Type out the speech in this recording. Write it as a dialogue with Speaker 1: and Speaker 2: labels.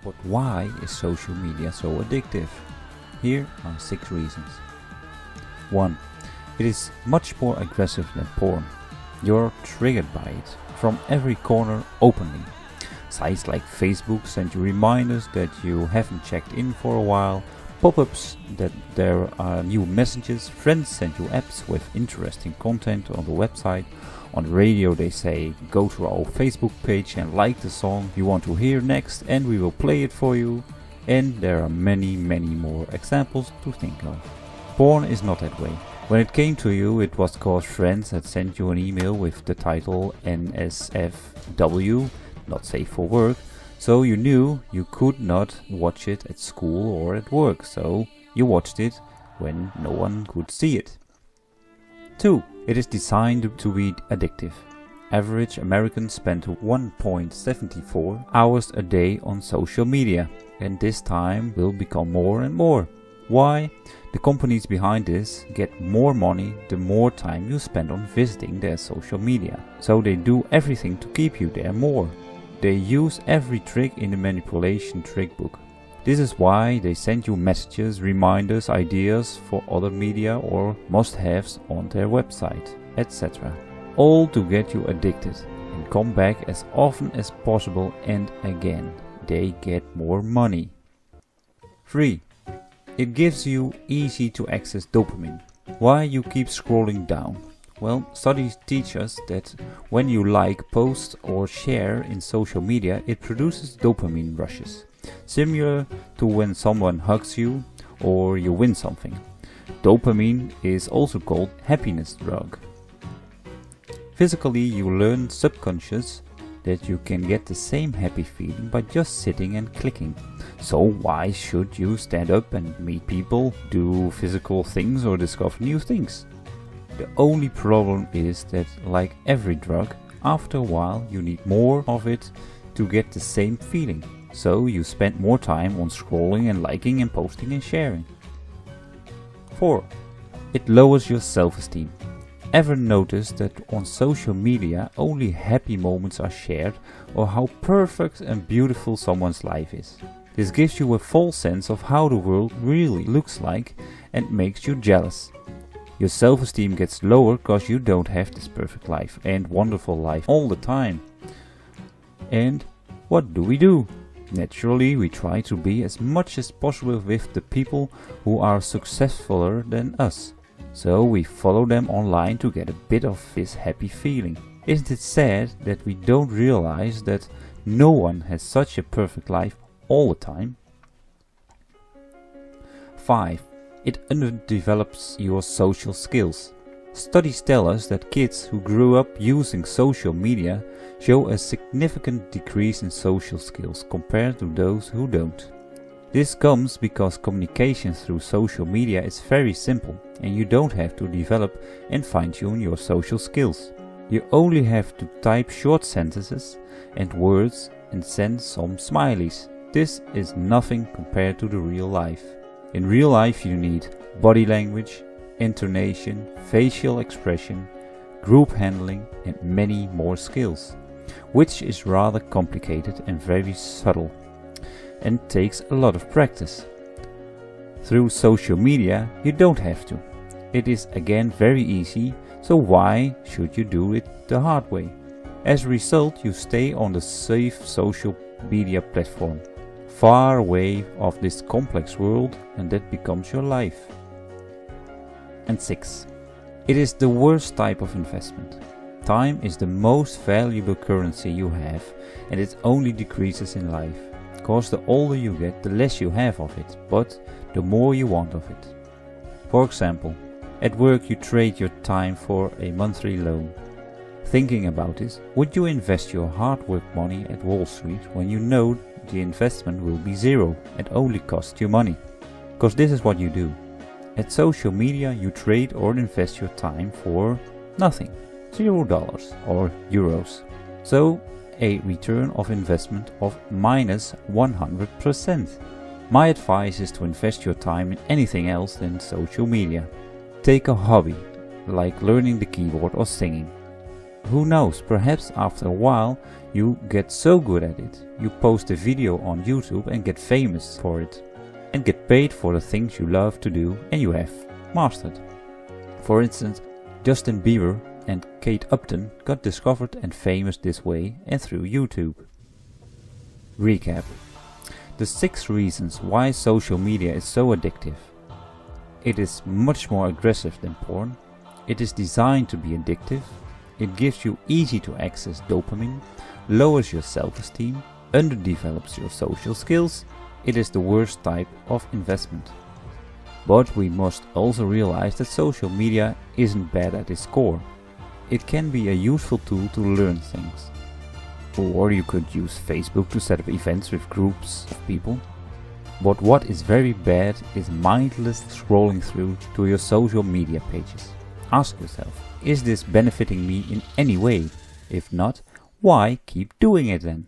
Speaker 1: But why is social media so addictive? Here are 6 reasons. 1. It is much more aggressive than porn. You're triggered by it from every corner openly. Sites like Facebook send you reminders that you haven't checked in for a while, pop-ups that there are new messages, friends send you apps with interesting content on the website. On the radio they say, go to our Facebook page and like the song you want to hear next and we will play it for you. And there are many more examples to think of. Porn is not that way. When it came to you, it was cause friends had sent you an email with the title NSFW, not safe for work, so you knew you could not watch it at school or at work, so you watched it when no one could see it. 2. It is designed to be addictive. Average Americans spend 1.74 hours a day on social media, and this time will become more and more. Why? The companies behind this get more money the more time you spend on visiting their social media. So they do everything to keep you there more. They use every trick in the manipulation trick book. This is why they send you messages, reminders, ideas for other media or must-haves on their website, etc. All to get you addicted and come back as often as possible, and again, they get more money. 3. It gives you easy to access dopamine. Why you keep scrolling down? Well, studies teach us that when you like, post or share in social media, it produces dopamine rushes, similar to when someone hugs you or you win something. Dopamine is also called happiness drug. Physically, you learn subconscious that you can get the same happy feeling by just sitting and clicking. So why should you stand up and meet people, do physical things or discover new things? The only problem is that, like every drug, after a while you need more of it to get the same feeling. So you spend more time on scrolling and liking and posting and sharing. 4. It lowers your self-esteem. Ever notice that on social media only happy moments are shared, or how perfect and beautiful someone's life is? This gives you a false sense of how the world really looks like and makes you jealous. Your self-esteem gets lower because you don't have this perfect life and wonderful life all the time. And what do? Naturally, we try to be as much as possible with the people who are successfuler than us. So we follow them online to get a bit of this happy feeling. Isn't it sad that we don't realize that no one has such a perfect life all the time? 5. It underdevelops your social skills. Studies tell us that kids who grew up using social media show a significant decrease in social skills compared to those who don't. This comes because communication through social media is very simple and you don't have to develop and fine-tune your social skills. You only have to type short sentences and words and send some smileys. This is nothing compared to the real life. In real life you need body language, intonation, facial expression, group handling and many more skills, which is rather complicated and very subtle, and takes a lot of practice. Through social media you don't have to. It is again very easy, so why should you do it the hard way? As a result, you stay on the safe social media platform, far away of this complex world, and that becomes your life. And 6. It is the worst type of investment. Time is the most valuable currency you have, and it only decreases in life. Because the older you get, the less you have of it, but the more you want of it. For example, at work you trade your time for a monthly loan. Thinking about this, would you invest your hard work money at Wall Street when you know the investment will be zero and only cost you money? Because this is what you do. At social media you trade or invest your time for nothing, $0 or euros. So a return of investment of minus 100%. My advice is to invest your time in anything else than social media. Take a hobby, like learning the keyboard or singing. Who knows, perhaps after a while you get so good at it, you post a video on YouTube and get famous for it, and get paid for the things you love to do and you have mastered. For instance, Justin Bieber and Kate Upton got discovered and famous this way and through YouTube. Recap. The 6 reasons why social media is so addictive. It is much more aggressive than porn. It is designed to be addictive. It gives you easy to access dopamine, lowers your self-esteem, underdevelops your social skills. It is the worst type of investment. But we must also realize that social media isn't bad at its core. It can be a useful tool to learn things. Or you could use Facebook to set up events with groups of people. But what is very bad is mindless scrolling through to your social media pages. Ask yourself, is this benefiting me in any way? If not, why keep doing it then?